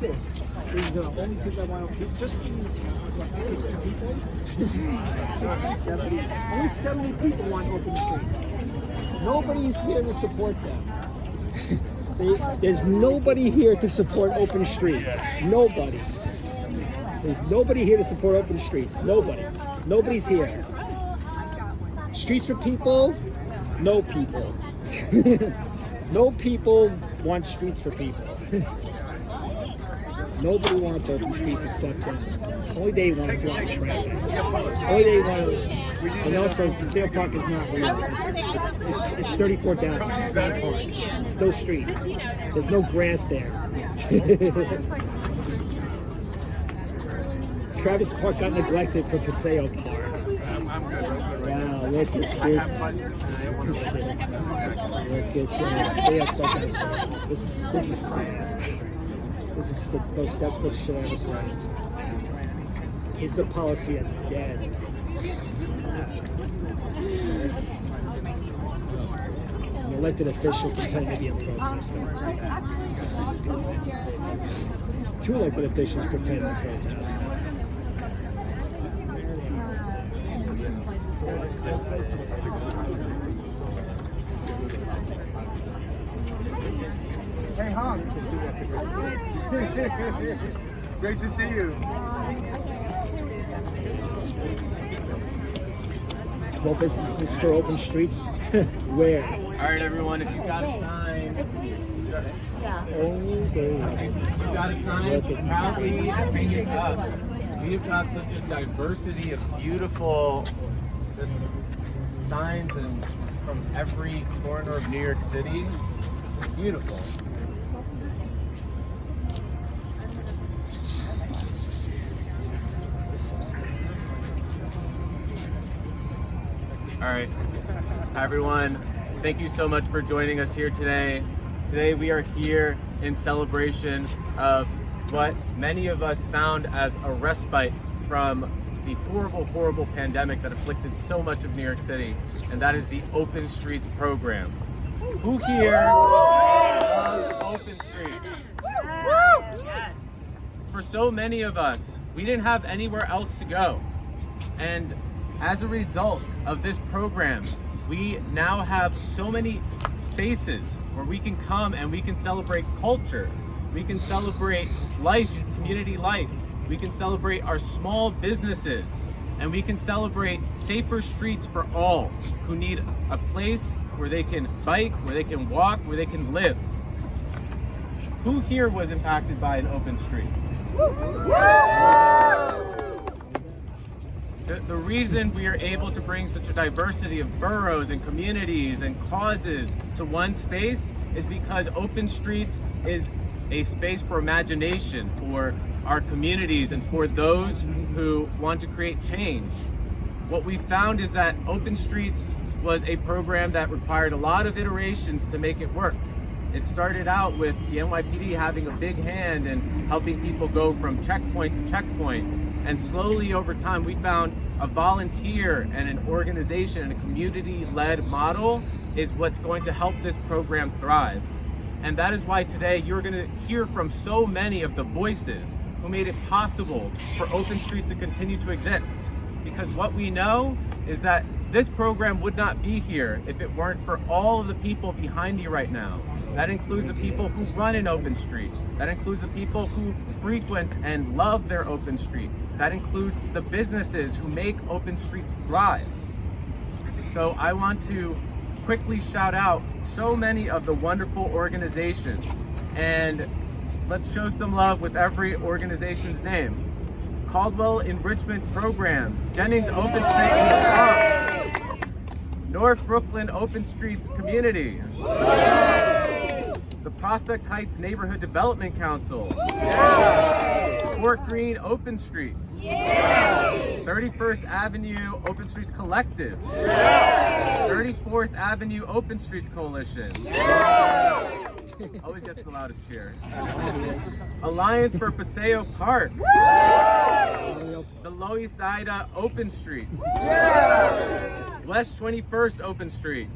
it. These are the only people I want to keep. Just these, what, 60 people? 60, 70. Only 70 people want open streets. Nobody's here to support them. There's nobody here to support open streets. Nobody. There's nobody here to support open streets. Nobody. Nobody's here. Streets for people, no people. No people want streets for people. Nobody wants open streets except them. Only they want to block traffic. Only they want to. And also, Paseo Park is not real. It's 34 down. It's not a park. It's still streets. There's no grass there. Travis Park got neglected for Paseo Park. Wow, look at this. Look at this. They are so desperate. This is sad. This is the most desperate shit I've ever seen. This is a policy that's dead. An elected official pretending to be a protester. Two elected officials pretending to protest. Hey, Hong. Great to see you. Small businesses for open streets? Where? All right, everyone, if you've got a sign, Only they. you've got a sign, proudly hang it up. We have got such a diversity of beautiful signs and from every corner of New York City. This is beautiful. All right, everyone, thank you so much for joining us here today. Today we are here in celebration of what many of us found as a respite from the horrible, horrible pandemic that afflicted so much of New York City, and that is the Open Streets program. Who here loves Open Streets? Yes. For so many of us, we didn't have anywhere else to go. And as a result of this program, we now have so many spaces where we can come and we can celebrate culture. We can celebrate life, community life. We can celebrate our small businesses. And we can celebrate safer streets for all who need a place where they can bike, where they can walk, where they can live. Who here was impacted by an open street? The reason we are able to bring such a diversity of boroughs and communities and causes to one space is because open streets is a space for imagination for our communities and for those who want to create change. What we found is that Open Streets was a program that required a lot of iterations to make it work. It started out with the NYPD having a big hand in helping people go from checkpoint to checkpoint. And slowly over time, we found a volunteer and an organization and a community-led model is what's going to help this program thrive. And that is why today you're going to hear from so many of the voices who made it possible for Open Streets to continue to exist. Because what we know is that this program would not be here if it weren't for all of the people behind you right now. That includes the people who run an open street. That includes the people who frequent and love their open street. That includes the businesses who make open streets thrive. So I want to quickly shout out so many of the wonderful organizations, and let's show some love with every organization's name. Caldwell Enrichment Programs, Jennings Open Street in the Bronx, North Brooklyn Open Streets Community, the Prospect Heights Neighborhood Development Council, Fort Greene Open Streets, 31st Avenue Open Streets Collective, 34th Avenue Open Streets Coalition, always gets the loudest cheer, Alliance for Paseo Park, the Lower East Side Open Streets, West 21st Open Street,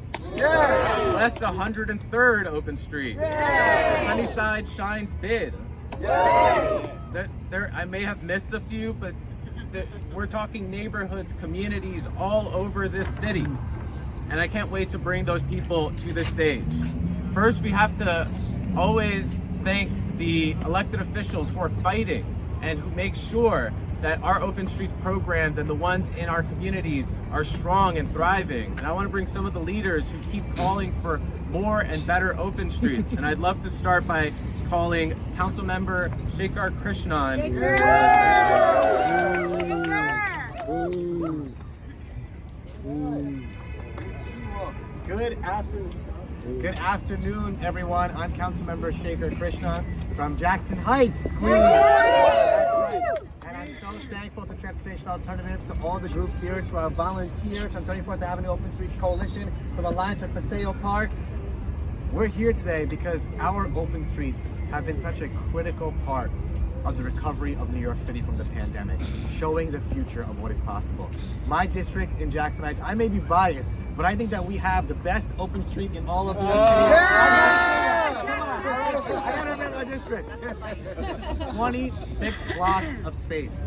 West 103rd Open Street, Sunnyside Shines Bid, I may have missed a few, but we're talking neighborhoods, communities all over this city. And I can't wait to bring those people to the stage. First, we have to always thank the elected officials who are fighting and who make sure that our Open Streets programs and the ones in our communities are strong and thriving. And I want to bring some of the leaders who keep calling for more and better open streets. And I'd love to start by calling Councilmember Shekhar Krishnan. Good afternoon, everyone. I'm Councilmember Shekhar Krishnan from Jackson Heights, Queens. That's right. And I'm so thankful to Transportation Alternatives, to all the groups here, to our volunteers from 34th Avenue Open Streets Coalition, from Alliance for Paseo Park. We're here today because our open streets have been such a critical part of the recovery of New York City from the pandemic, showing the future of what is possible. My district in Jackson Heights, I may be biased, but I think that we have the best open street in all of New York City. I gotta remember my district. 26 blocks of space.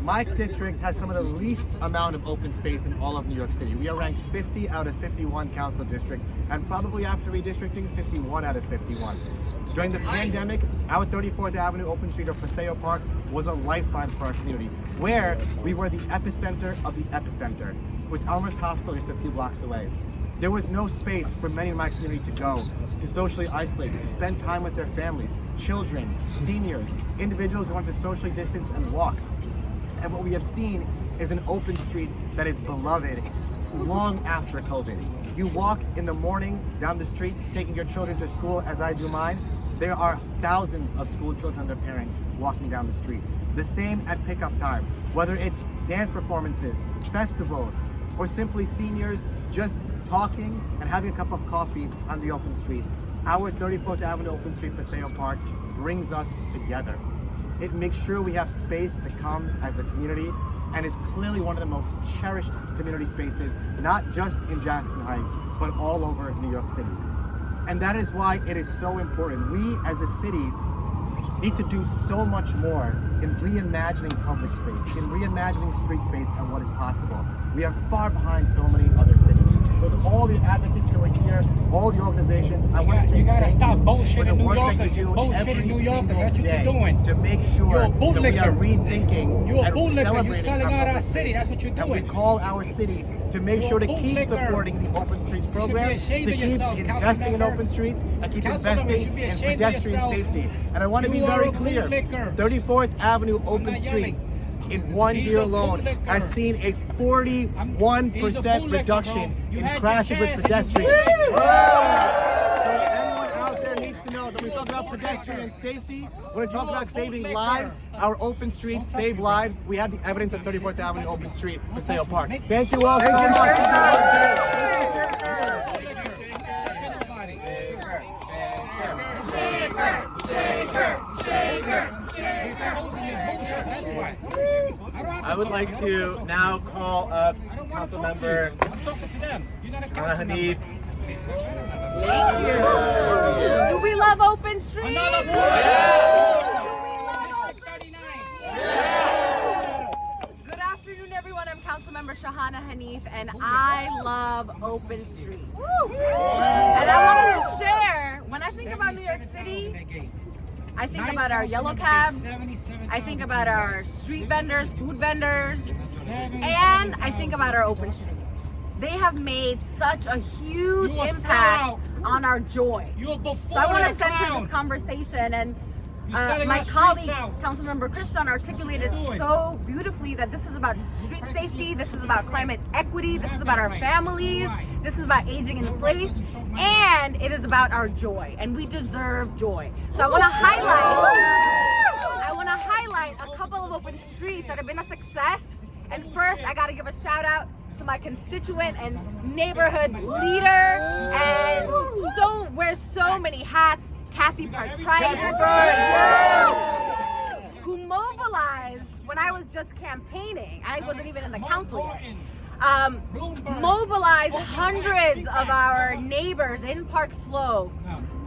My district has some of the least amount of open space in all of New York City. We are ranked 50 out of 51 council districts, and probably after redistricting, 51 out of 51. During the pandemic, our 34th Avenue Open Street or Paseo Park was a lifeline for our community, where we were the epicenter of the epicenter, with Elmhurst Hospital just a few blocks away. There was no space for many in my community to go, to socially isolate, to spend time with their families, children, seniors, individuals who want to socially distance and walk. And what we have seen is an open street that is beloved long after COVID. You walk in the morning down the street, taking your children to school, as I do mine. There are thousands of school children and their parents walking down the street. The same at pickup time, whether it's dance performances, festivals, or simply seniors just talking and having a cup of coffee on the open street. Our 34th Avenue Open Street Paseo Park brings us together. It makes sure we have space to come as a community, and is clearly one of the most cherished community spaces, not just in Jackson Heights, but all over New York City. And that is why it is so important. We as a city need to do so much more in reimagining public space, in reimagining street space and what is possible. We are far behind so many other cities. So to all the advocates who are here, all the organizations, I want to say you gotta thank stop you bullshitting for the New work that Yorkers. you do Bullshitting New Yorkers. every That's what single you're day doing. to make sure You're a that we are bootlicker. rethinking You're a and bootlicker. You're celebrating selling our out our public city. spaces. That's what you're And we doing. call our city to make You're sure a to keep bootlicker. supporting the Open Streets should be program, to ashamed keep of yourself, investing in Councilmember. open streets, and keep Councilmember, you investing should be in ashamed of pedestrian yourself. safety. And I want to be You very are a clear, bootlicker. 34th Avenue Open not Street yelling. in 1 He's year a alone bootlicker. has seen a 41% reduction You in had your crashes with chance and you pedestrians. blew it. So anyone out there needs to know that when we talk about pedestrian safety, when we talk about saving bootlicker. lives, our open streets save lives. We have the evidence at 34th Avenue Open Street, Paseo Park. Thank you all so much. I would like to now call up Councilmember I'm talking to them. You're not a Shahana councilmember. Hanif. Do we love open streets? Another Do we love open 39. Good afternoon, everyone. I'm Councilmember Shahana Hanif, and I love open streets. And I wanted to share, when I think about New York City, I think about our yellow cabs, I think about our street vendors, food vendors, and I think about our open streets. They have made such a huge You a impact sellout. on our joy. You're before So I want to that center clown. this conversation, and You're selling my our streets colleague, out. Councilmember Krishnan, articulated What you doing? so beautifully that this is about street safety, this is about climate equity, this is about our families, this is about aging in place, and it is about our joy, and we deserve joy. So I want to highlight a couple of open streets that have been a success. And first, I got to give a shout out to my constituent and neighborhood leader, and so wears so many hats, Kathy Park-Price, who mobilized when I was just campaigning. I wasn't even in the council yet. Mobilized hundreds of our neighbors in Park Slope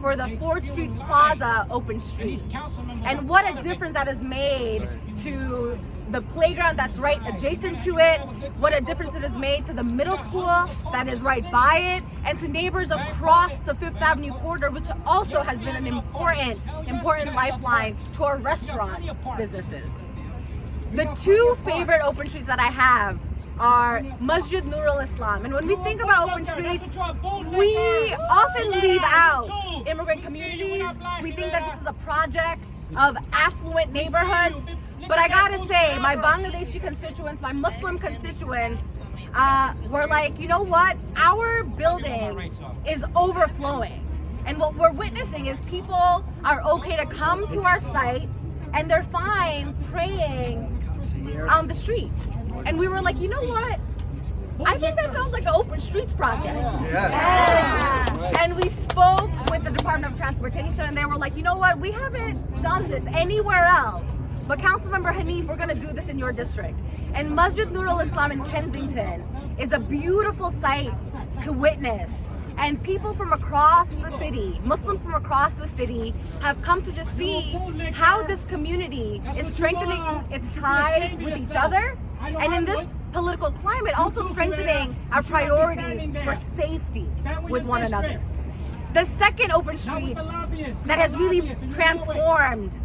for the 4th Street Plaza open street. And what a difference that has made to the playground that's right adjacent to it, what a difference it has made to the middle school that is right by it, and to neighbors across the Fifth Avenue corridor, which also has been an important lifeline to our restaurant businesses. The two favorite open streets that I have are Masjid Nur al-Islam. And when we think about open streets, we often leave out immigrant communities. We think that this is a project of affluent neighborhoods. But I gotta say, my Bangladeshi constituents, my Muslim constituents, were like, you know what? Our building is overflowing. And what we're witnessing is people are okay to come to our site and they're fine praying on the street. And we were like, you know what? I think that sounds like an open streets project. And we spoke with the Department of Transportation and they were like, you know what? We haven't done this anywhere else. But Councilmember Hanif, we're gonna do this in your district. And Masjid Nur al-Islam in Kensington is a beautiful site to witness. And people from across the city, Muslims from across the city, have come to just see how this community is strengthening its ties with each other. And in this political climate, also strengthening our priorities for safety with one another. The second open street that has really transformed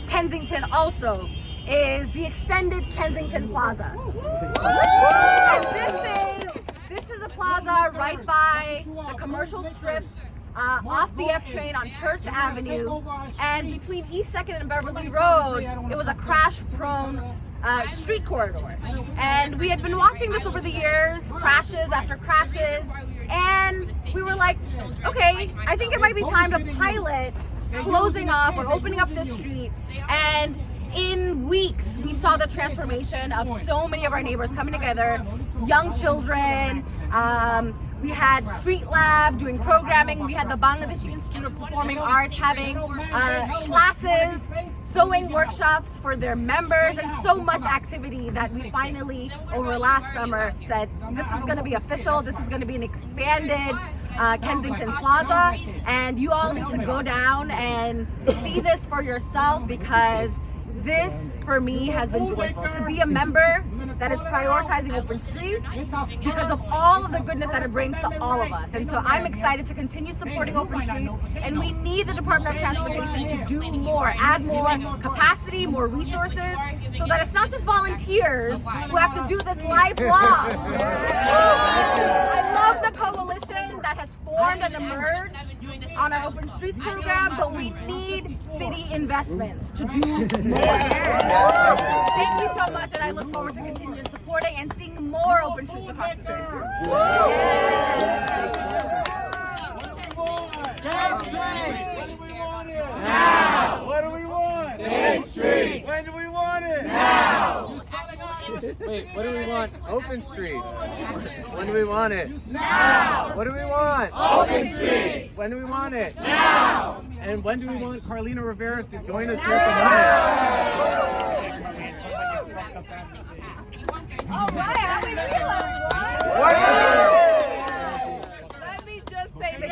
Kensington also is the extended Kensington Plaza. And this is a plaza right by the commercial strip off the F train on Church Avenue, and between East 2nd and Beverly Road, it was a crash-prone street corridor. And we had been watching this over the years, crashes after crashes, and we were like, okay, I think it might be time to pilot closing off or opening up this street. And in weeks, we saw the transformation of so many of our neighbors coming together, young children. We had Street Lab doing programming. We had the Bangladeshi Institute of Performing Arts having classes, sewing workshops for their members, and so much activity that we finally, over last summer, said this is going to be official. This is going to be an expanded Kensington Plaza, and you all need to go down and see this for yourself, because this, for me, has been joyful. To be a member that is prioritizing open streets because of all of the goodness that it brings to all of us. And so I'm excited to continue supporting open streets, and we need the Department of Transportation to do more, add more capacity, more resources, so that it's not just volunteers who have to do this lifelong. I love the coalition that has formed and emerged on our Open Streets program, but we need city investments to do more. Thank you so much, and I look forward to continuing supporting and seeing more open streets across the city. Now! What do we want? Safe streets! When do we want it? Now! Wait, what do we want? Open streets. When do we want it? Now! What do we want? Open streets! When do we want it? Now! And when do we want Carlina Rivera to join us here tonight? All right, how we feel, everyone? Let me just say the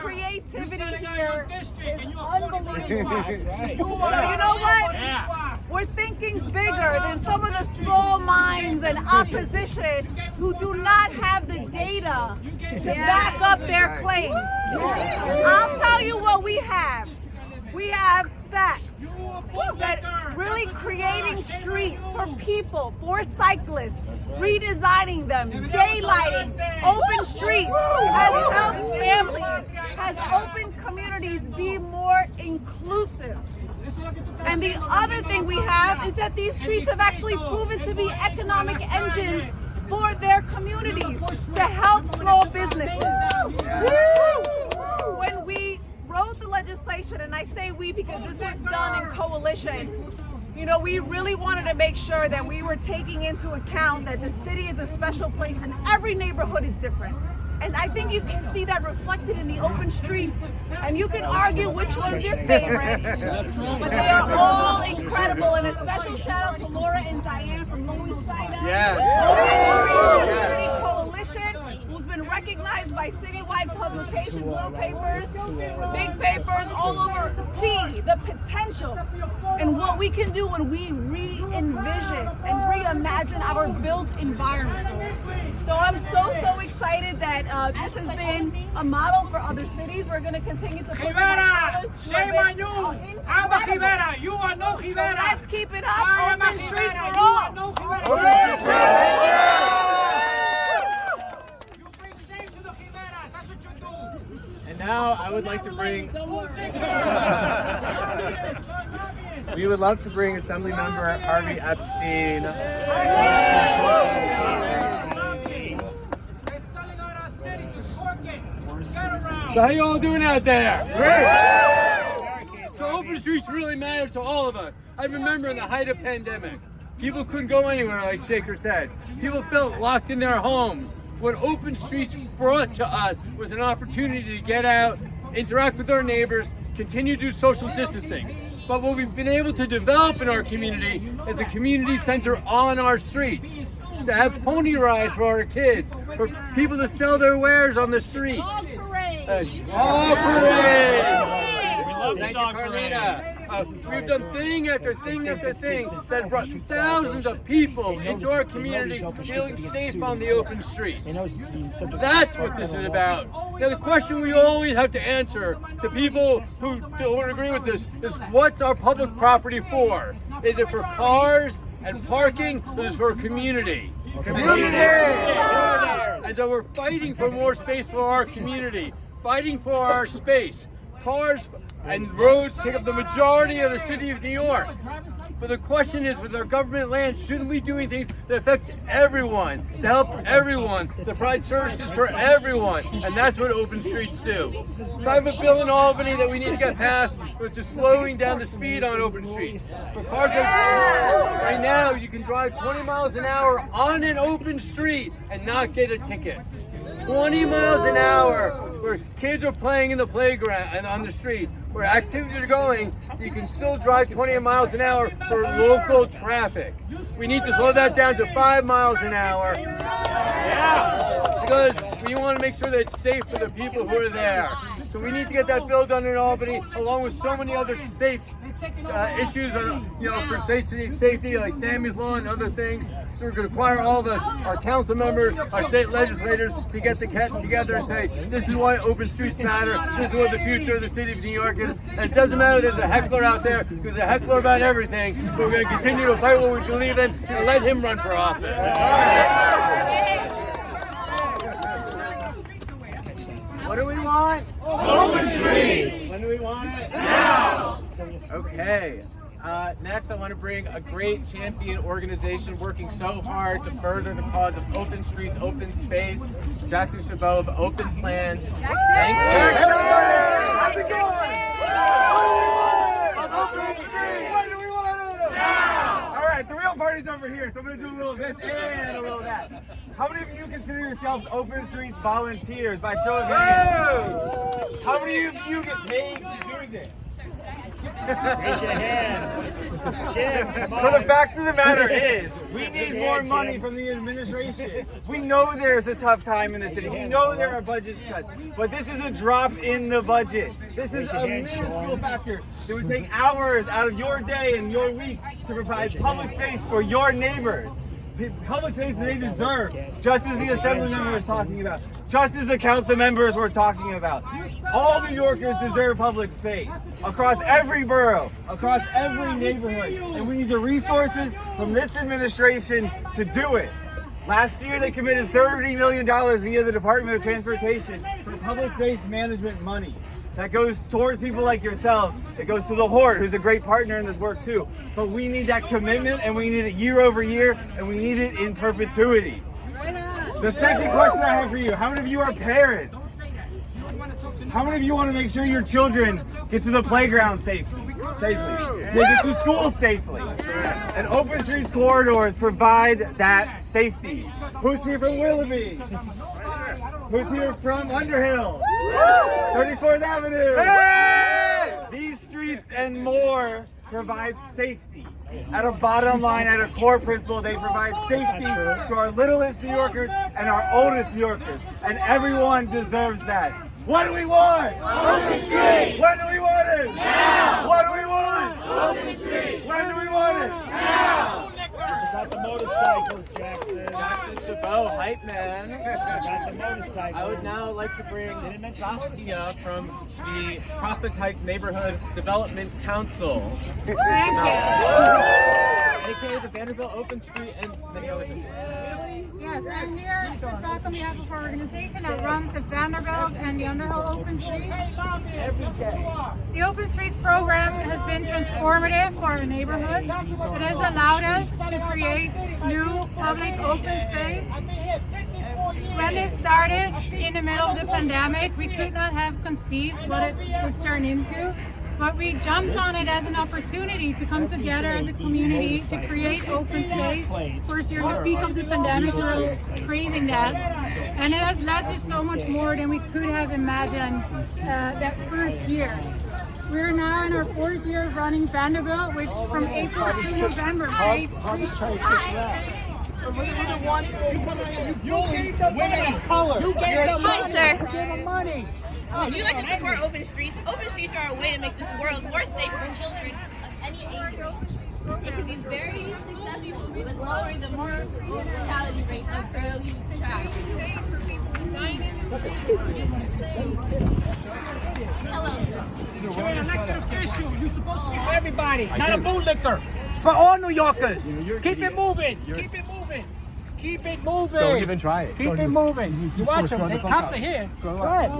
creativity here is unbelievable. So you know what? We're thinking bigger than some of the small minds and opposition who do not have the data to back up their claims. I'll tell you what we have. We have facts that really creating streets for people, for cyclists, redesigning them, daylighting, open streets has helped families, has opened communities be more inclusive. And the other thing we have is that these streets have actually proven to be economic engines for their communities to help small businesses. When we wrote the legislation, and I say we because this was done in coalition, you know, we really wanted to make sure that we were taking into account that the city is a special place and every neighborhood is different. And I think you can see that reflected in the open streets, and you can argue which one's your favorite, but they are all incredible. And a special shout out to Laura and Diane from Lower East Side Open Street Community Coalition, who's been recognized by citywide publications, little papers, big papers all over, see the potential and what we can do when we re-envision and reimagine our built environment. So I'm so excited that this has been a model for other cities. We're going to continue to push Rivera, shame on you. I'm a Rivera. You are no So Rivera. let's keep it up. I am a Open streets Rivera. for You all. are no Rivera. You bring shame to the Riveras. That's what you do. And now I would like to bring. We would love to bring Assemblymember Harvey Epstein. They're selling out our city to Torquay. Get around. So how you all doing out there? Great. So open streets really matter to all of us. I remember in the height of pandemic, people couldn't go anywhere, like Shaker said. People felt locked in their homes. What open streets brought to us was an opportunity to get out, interact with our neighbors, continue to do social distancing. But what we've been able to develop in our community is a community center on our streets. To have pony rides for our kids, for people to sell their wares on the street. Dog parade. Dog parade! We love the dog Carlina. We've done thing after thing after thing that brought thousands of people into our community feeling safe on the open street. That's what this is about. Now the question we always have to answer to people who don't agree with this is, what's our public property for? Is it for cars and parking, or is it for community? And so we're fighting for more space for our community, fighting for our space. Cars and roads take up the majority of the city of New York. But the question is, with our government land, shouldn't we be doing things that affect everyone, to help everyone, to provide services for everyone? And that's what open streets do. So I have a bill in Albany that we need to get passed, which is slowing down the speed on open streets. For cars right now, you can drive 20 miles an hour on an open street and not get a ticket. 20 miles an hour, where kids are playing in the playground and on the street, where activities are going, you can still drive 20 miles an hour for local traffic. We need to slow that down to 5 miles an hour. Because we want to make sure that it's safe for the people who are there. So we need to get that bill done in Albany, along with so many other safe issues, for safety, like Sammy's Law and other things. So we're going to require all of us, our council members, our state legislators, to get together and say, this is why open streets matter. This is what the future of the city of New York is. And it doesn't matter if there's a heckler out there, because there's a heckler about everything. But we're going to continue to fight what we believe in and let him run for office. What do we want? Open streets. When do we want it? Now. Okay. Next, I want to bring a great champion organization working so hard to further the cause of open streets, open space. Jackson Chabot of Open Plans. Thank you. How's it going? Open streets. When do we want it? Now. All right, the real party's over here, so I'm going to do a little this and a little that. How many of you consider yourselves Open Streets volunteers by show of hands? How many of you get paid to do this? Raise your hands. Jim, come on. So the fact of the matter is, we need more money from the administration. We know there's a tough time in the city. We know there are budget cuts. But this is a drop in the budget. This is a minuscule factor that would take hours out of your day and your week to provide public space for your neighbors. Public space that they deserve, just as the assembly member was talking about, just as the council members were talking about. All New Yorkers deserve public space across every borough, across every neighborhood, and we need the resources from this administration to do it. Last year, they committed $30 million via the Department of Transportation for public space management money. That goes towards people like yourselves. It goes to the Hort, who's a great partner in this work too. But we need that commitment, and we need it year over year, and we need it in perpetuity. The second question I have for you, how many of you are parents? How many of you want to make sure your children get to the playground safely? They get to school safely. And Open Streets corridors provide that safety. Who's here from Willoughby? Who's here from Underhill? 34th Avenue. Hey! These streets and more provides safety. At a bottom line, at a core principle, they provide safety to our littlest New Yorkers and our oldest New Yorkers. And everyone deserves that. What do we want? Open streets! When do we want it? Now! What do we want? Open streets! When do we want it? Now! Got the motorcycles, Jackson. Jackson Chabot, hype man. Got the motorcycles. I would now like to bring Saskia from the Prospect Heights Neighborhood Development Council. AKA the Vanderbilt Open Street and many other things. Yes, I'm here to talk on behalf of our organization that runs the Vanderbilt and the Underhill Open Streets. The Open Streets program has been transformative for our neighborhood. It has allowed us to create new public open space. When it started in the middle of the pandemic, we could not have conceived what it would turn into. But we jumped on it as an opportunity to come together as a community to create open space. Of course, during the peak of the pandemic, we were craving that. And it has led to so much more than we could have imagined that first year. We're now in our 4th year of running Vanderbilt, which from April to November creates... You gave the women of color. You gave them Hi, money. sir. You gave them money. Would you like to support open streets? Open streets are a way to make this world more safe for children of any age group. It can be very successful with lowering the mortality rate of early childhood. Hello. You're an elected official. You're supposed to be for everybody, not a bootlicker. For all New Yorkers. Keep it moving. Keep it moving. Keep it moving. Don't even try it. Keep it moving. You watch them. The cops are here. Go ahead.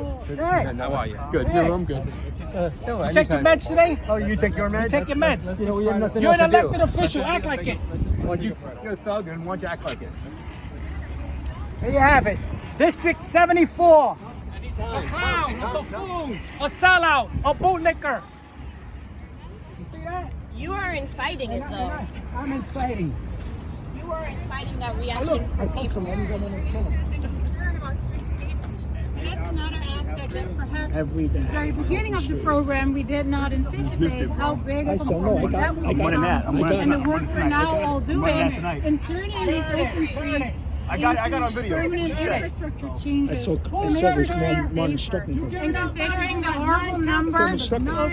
How are you? Good. Yeah, I'm good. You take your meds today? Oh, you take your meds? You take your meds. You know, we have nothing You're else an to do. elected official. Act like it. Well, you're a thug and why don't you act like it? There you have it. District 74. A clown, a buffoon, a sellout, a bootlicker. You see that? You are inciting it though. I'm inciting. You are inciting that reaction from people. concerned about street safety. That's another aspect that perhaps at the very beginning of the program we did not anticipate how big a component that would become. And the work we're now all doing in turning these open streets into permanent infrastructure changes to make streets safer. And considering the horrible number of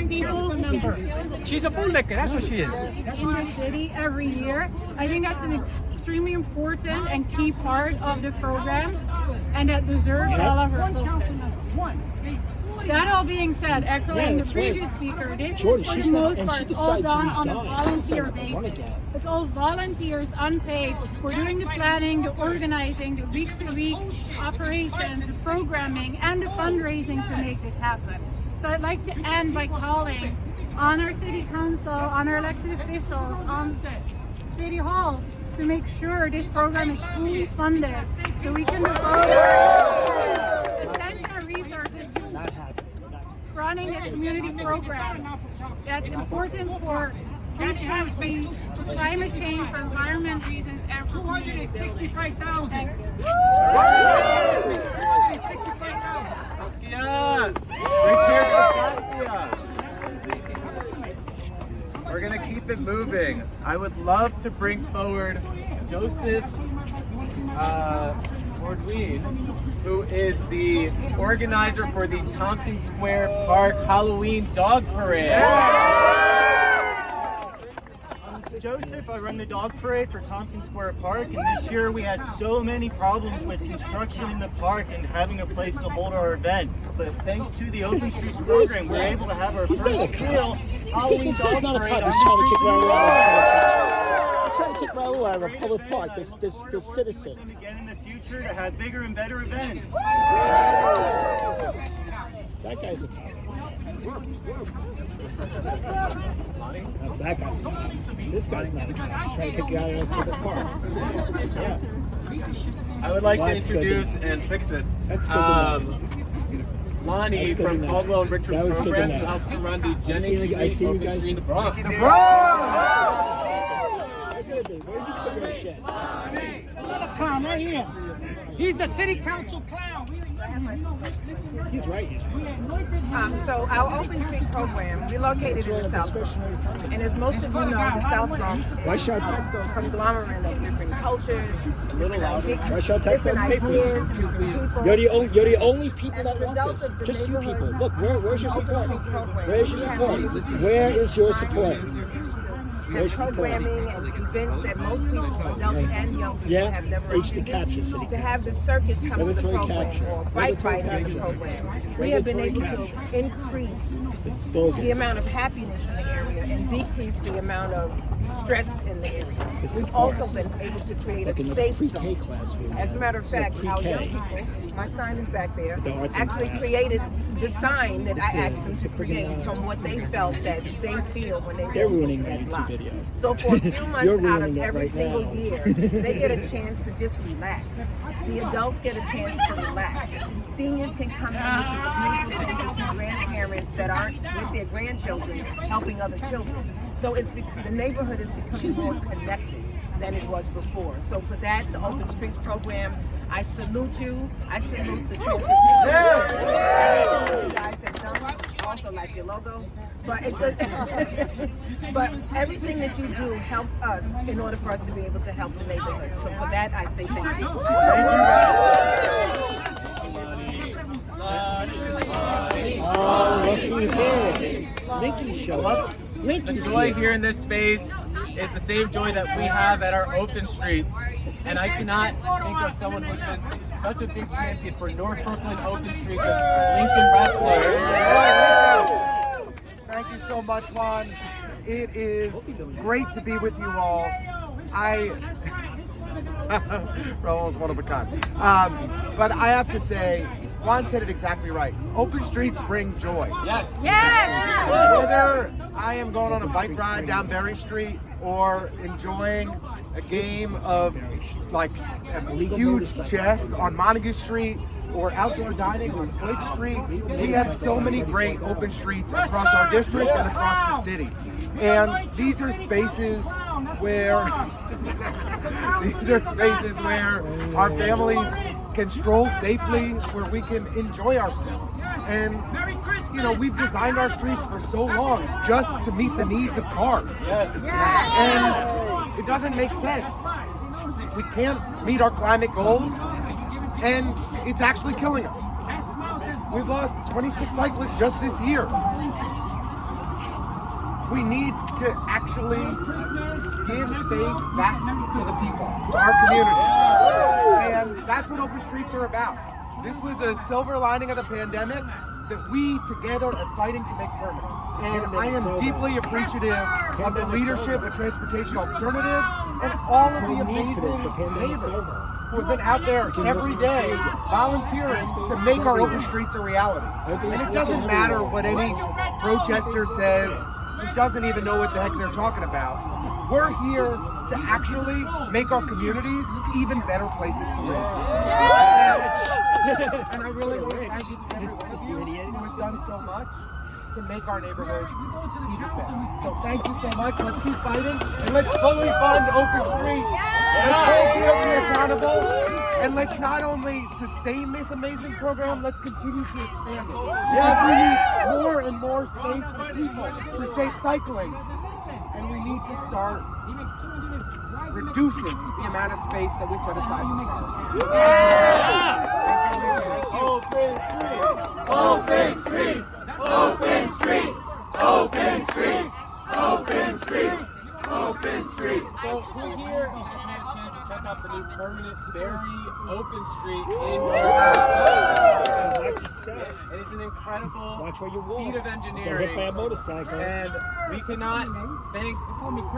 people who She's a bootlicker, that's what she is. in the city every year, I think that's an extremely important and key part of the program, and that deserves all of our focus. That all being said, echoing the previous speaker, this is for the most part all done on a volunteer basis. It's all volunteers, unpaid. We're doing the planning, the organizing, the week-to-week operations, the programming, and the fundraising to make this happen. So I'd like to end by calling on our city council, on our elected officials, on City Hall to make sure this program is fully funded so we can devote our attention and resources to running this community program that's important for food safety, for climate change, for environment reasons, and for community safety. Saskia! Bring cheers for Saskia! We're gonna keep it moving. I would love to bring forward Joseph Bourdouin, who is the organizer for the Tompkins Square Park Halloween Dog Parade. Joseph, I run the dog parade for Tompkins Square Park, and this year we had so many problems with construction in the park and having a place to hold our event. But thanks to the Open Streets program, we're able to have our first real Halloween dog parade on He's trying to kick Raul out of a public park, this citizen. again in the future to have bigger and better events. That guy's a cop. That guy's a cop. This guy's not a cop. He's trying to kick you out of a public park. Yeah. I would like to That's good introduce enough. and fix this. That's good enough. Lonnie That's good from enough. Caldwell and Richard That was good Programs, who enough. helps to run the I Jennings see you Street guys. Open Street in the Bronx. That's gonna be. Where are you putting your shit? Another clown right here. He's the city council clown. He's right. So our Open Street program, we're located in the South Bronx. And as most of you know, the South Bronx is a conglomerate of different cultures, different ideas, different people. You're the only people that want this. Just you people. Look, where's your support? Where's your support? Where is your support? And programming and events that most people, adults and young people, have never experienced. To have the circus come to the program or bike ride in the program, we have been able to increase the amount of happiness in the area and decrease the amount of stress in the area. We've also been able to create a safe zone. As a matter of fact, our young people, my sign is back there, actually created the sign that I asked them to create from what they felt that they feel when they They're ruining that that block. video. So for a few months You're out ruining of it every right single now. year, they get a chance to just relax. The adults get a chance to relax. Seniors can come in, which is a beautiful thing to see grandparents that aren't with their grandchildren helping other children. So the neighborhood is becoming more connected than it was before. So for that, the Open Streets program, I salute you. I salute the transportation. You guys have done. Also like your logo. But but everything that you do helps us in order for us to be able to help the neighborhood. So for that, I say thank you. Oh, looky here. Lincoln show up. The joy here in this space is the same joy that we have at our open streets. And I cannot think of someone who's been such a big champion for North Brooklyn open streets as Lincoln Wrestler. Thank you so much, Juan. It is great to be with you all. Raul's one of a kind. But I have to say, Juan said it exactly right. Open streets bring joy. Yes. Yes. Whether I am going on a bike ride down Berry Street or enjoying a game of like a huge chess on Montague Street or outdoor dining on Blake Street, we have so many great open streets across our district and across the city. And these are spaces where our families can stroll safely, where we can enjoy ourselves. And you know, we've designed our streets for so long just to meet the needs of cars. Yes. And it doesn't make sense. We can't meet our climate goals, and it's actually killing us. We've lost 26 cyclists just this year. We need to actually give space back to the people, to our communities. And that's what Open Streets are about. This was a silver lining of the pandemic that we together are fighting to make permanent. And I am deeply appreciative of the leadership of Transportation Alternatives and all of the amazing neighbors who have been out there every day volunteering to make our open streets a reality. And it doesn't matter what any protester says, who doesn't even know what the heck they're talking about. We're here to actually make our communities even better places to live. And I really want to thank each and every one of you who has done so much to make our neighborhoods even better. So thank you so much. Let's keep fighting and let's fully fund Open Streets. Let's hold DOT accountable, and let's not only sustain this amazing program, let's continue to expand it. Yes, we need more and more space for people for safe cycling, and we need to start reducing the amount of space that we set aside for cars. Open streets! Open streets! Open streets! Open streets! Open streets! So we're here to check out the new permanent Berry Open Street in It is an incredible feat of engineering. By a motorcycle. And we cannot thank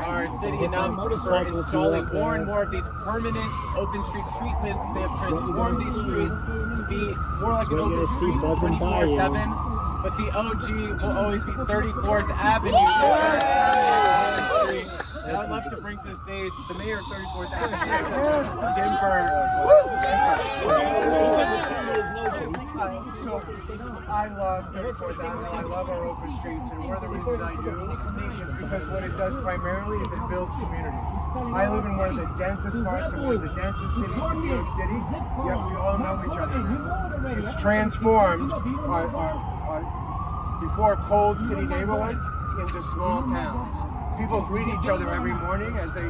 our city enough for installing more and more of these permanent open street treatments. They have transformed these streets to be more like an open street 24/7. But the OG will always be 34th Avenue. And I'd love to bring bring to the stage the mayor of 34th Avenue, Jim So I love 34th Avenue. I love our open streets, and one of the reasons I do is because what it does primarily is it builds community. I live in one of the densest parts of one of the densest cities in New York City, yet we all know each other. It's transformed our before cold city neighborhoods into small towns. People greet each other every morning as they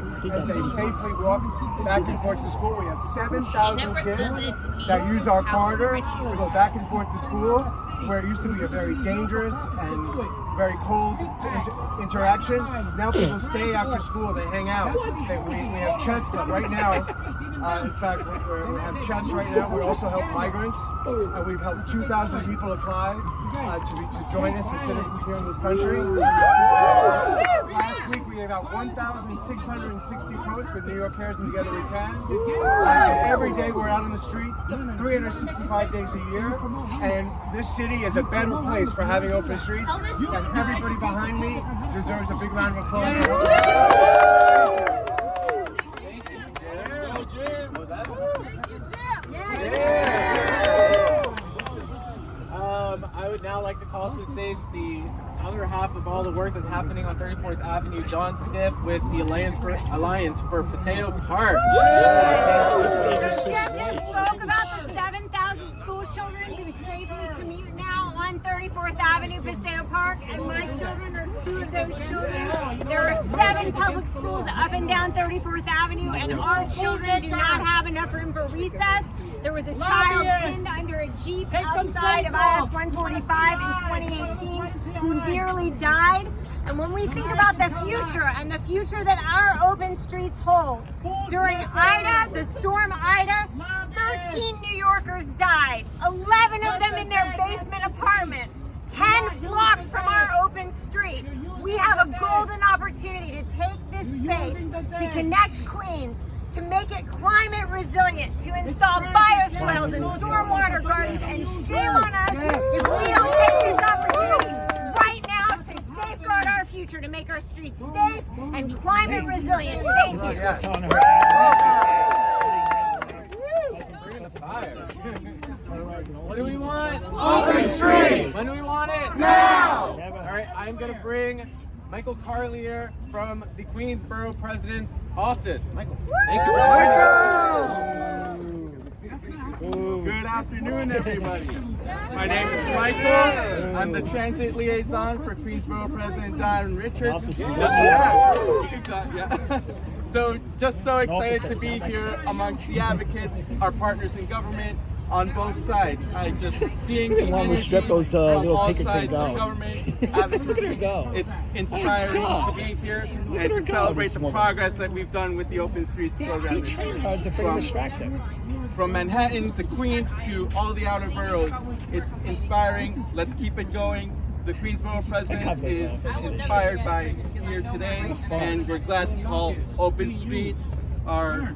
safely walk back and forth to school. We have 7,000 kids that use our corridor to go back and forth to school, where it used to be a very dangerous and very cold interaction. Now people stay after school, they hang out. We have chess club right now. In fact, we have chess right now. We also help migrants. We've helped 2,000 people apply to join us as citizens here in this country. Last week we gave out 1,660 coats with New York Cares and Together We Can. Every day we're out on the street, 365 days a year. And this city is a better place for having open streets. And everybody behind me deserves a big round of applause. I would now like to call to the stage the other half of all the work that's happening on 34th Avenue, John Stiff with the Alliance for Paseo Park. The champion spoke about the 7,000 school children who safely commute now on 34th Avenue, Paseo Park, and my children are two of those children. There are 7 public schools up and down 34th Avenue, and our children do not have enough room for recess. There was a child pinned under a Jeep outside of IS 145 in 2018 who nearly died. And when we think about the future and the future that our open streets hold, during Ida, the storm Ida, 13 New Yorkers died, 11 of them in their basement apartments, 10 blocks from our open street. We have a golden opportunity to take this space to connect Queens, to make it climate resilient, to install bioswales and stormwater gardens, and shame on us if we don't take this opportunity right now to safeguard our future, to make our streets safe and climate resilient. Thank you. What do we want? Open streets! When do we want it? Now! All right, I'm going to bring Michael Carlier from the Queensborough President's Office. Michael, thank you Good afternoon, everybody. My name is Michael. I'm the transit liaison for Queensborough President Don Richards. So just so excited to be here amongst the advocates, our partners in government, on both sides. I just seeing the energy from all sides of government advocacy. It's inspiring to be here and to celebrate the progress that we've done with the Open Streets program. From Manhattan to Queens to all the outer boroughs, it's inspiring. Let's keep it going. The Queensborough President is inspired by here today, and we're glad to call Open Streets our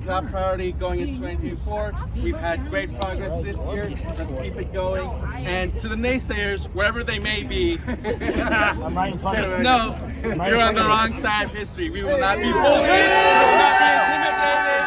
top priority going into 2024. We've had great progress this year. Let's keep it going. And to the naysayers, wherever they may be, just know you're on the wrong side of history. We will not be bullied. We will not be intimidated.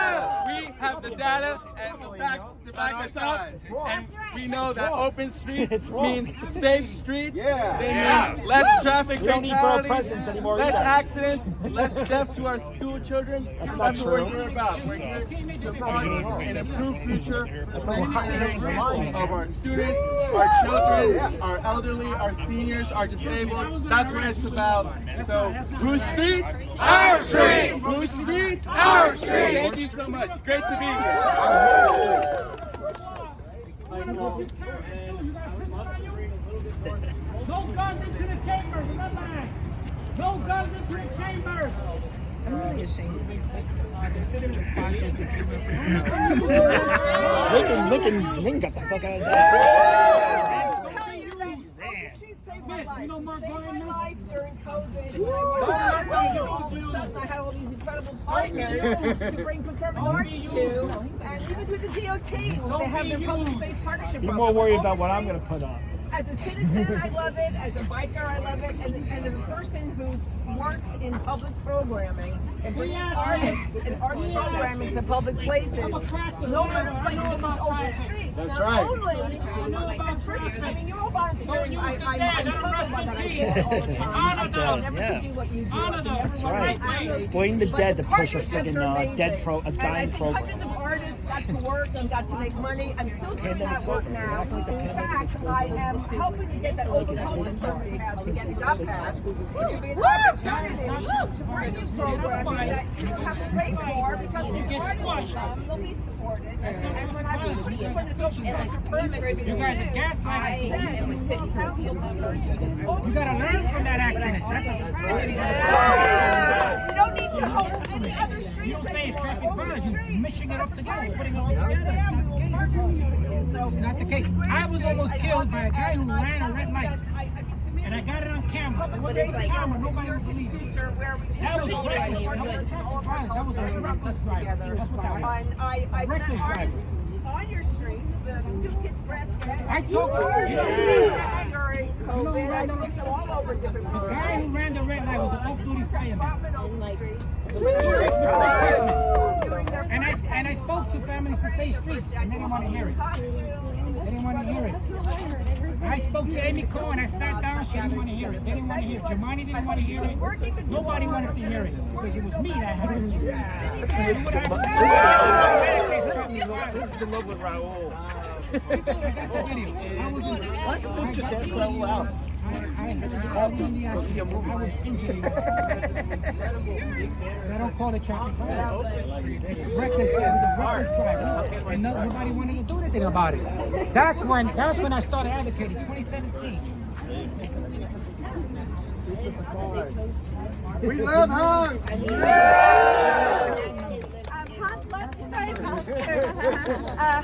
We have the data and the facts to back us up. And we know that open streets mean safe streets. They mean less traffic fatalities, less accidents, less death to our school children. That's what we're here about. We're here to find an improved future of our students, our children, our elderly, our seniors, our disabled. That's what it's about. So, whose streets? Our streets! Whose streets? Our streets! Thank you so much. Great to be here. No guns into the chamber, remember that. No guns into the chamber. I'm really ashamed of it. Consider the project that you Lincoln got the fuck out of that. You know, Mark, my life during COVID, when I all of a sudden I had all these incredible partners to bring performing arts to, and even through the DOT, they have their public space partnership. Be more worried about what I'm going to put up. As a citizen, I love it. As a biker, I love it. And as a person who works in public programming and bringing artists and arts programming to public places, no better place than open streets. That's Not right. only, and first, I mean, you're all volunteering. I'm thankful that I do it all the time. I'll never Yeah. do what you do. That's right. Exploiting the dead to push a friggin' a dying program. Hundreds of artists got to work and got to make money. I'm still doing that work now. In fact, I am helping to get that open culture permit passed, to get a job passed, which would be an opportunity to bring this program that you don't have to pay for because the artists come, they'll be supported. And when I've been pushing for this open culture permit, You guys are gaslighting. You gotta learn from that accident. That's a tragedy. You don't need to hold any other streets. You don't say it's traffic violence. You're mishing it up together, putting it all together. It's not the case. I was almost killed by a guy who ran a red light. And I got it on camera. It wasn't on camera. Nobody would believe it. That was reckless. That was a reckless drive. That's what that was. I've met Reckless artists drive. on your streets, the Stu Kids Brass Band. I talked to during COVID. I the put them all over different guy who ran the red light was an off-duty fireman. And I spoke to families for Safe Streets, and they didn't want to hear it. They didn't want to hear it. I spoke to Amy Cohen. I sat down. She didn't want to hear it. They didn't want to hear it. Jamani didn't want to hear it. Nobody wanted to hear it because it was me that had it. This is in love with Raul. Why doesn't this just ask Raul out? I had some coffee. Go see a movie. I was injured. I don't call it traffic violence. Reckless drive. It was a reckless drive. And nobody wanted to do anything about it. That's when I started advocating, 2017. We love Hunk! Hunk loves you guys.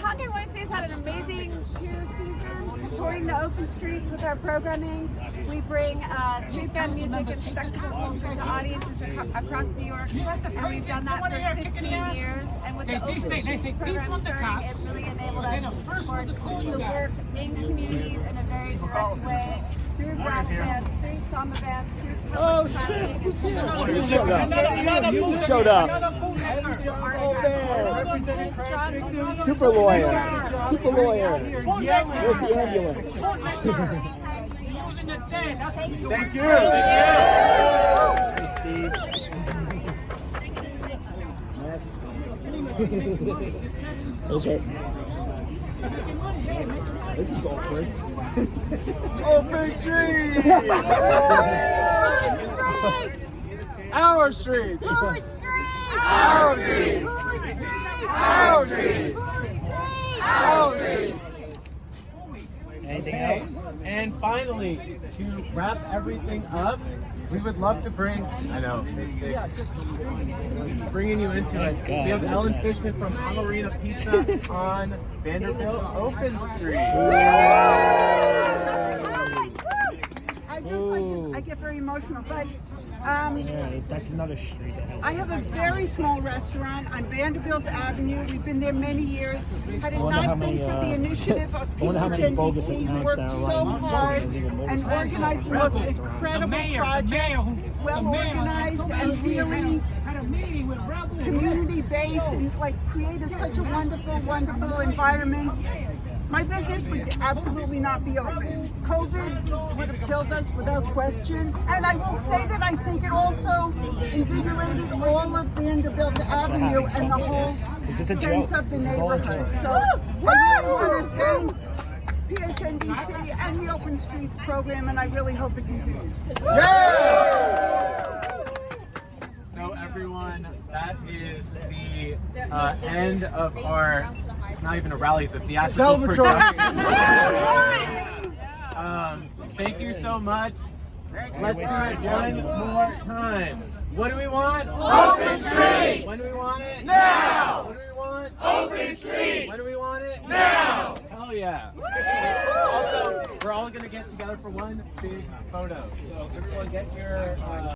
Hunk and Wednesdays had an amazing 2 seasons supporting the open streets with our programming. We bring street band music and spectacle culture to audiences across New York. And we've done that for 15 years. And with the open street program starting, it really enabled us to support the work in communities in a very direct way. Through brass bands, through samba bands, through Oh shit! Who's here? Who showed up? You showed up. Super lawyer. Super lawyer. Where's the ambulance? Thank you. Hey, Steve. Those are. This is awkward. Open streets! Our streets! Our streets! Our streets! Our streets! Our streets! Anything else? And finally, to wrap everything up, we would love to bring, bringing you into it. We have Ellen Fishman from Amarina Pizza on Vanderbilt Open Street. I get very emotional, but Yeah, that's another street that has. I have a very small restaurant on Vanderbilt Avenue. We've been there many years. Had it not been for the initiative of PHNBC, who worked so hard and organized the most incredible project, well organized and really community-based, and created such a wonderful, wonderful environment. My business would absolutely not be open. COVID would have killed us without question. And I will say that I think it also invigorated all of Vanderbilt Avenue and the whole sense of the neighborhood. So I really want to thank PHNBC and the Open Streets program, and I really hope it continues. So everyone, that is the end of our, not even a rally, it's a theatrical production. Thank you so much. Let's do it one more time. What do we want? Open streets! When do we want it? Now! What do we want? Open streets! When do we want it? Now! Hell yeah. Also, we're all going to get together for one big photo. So everyone get your...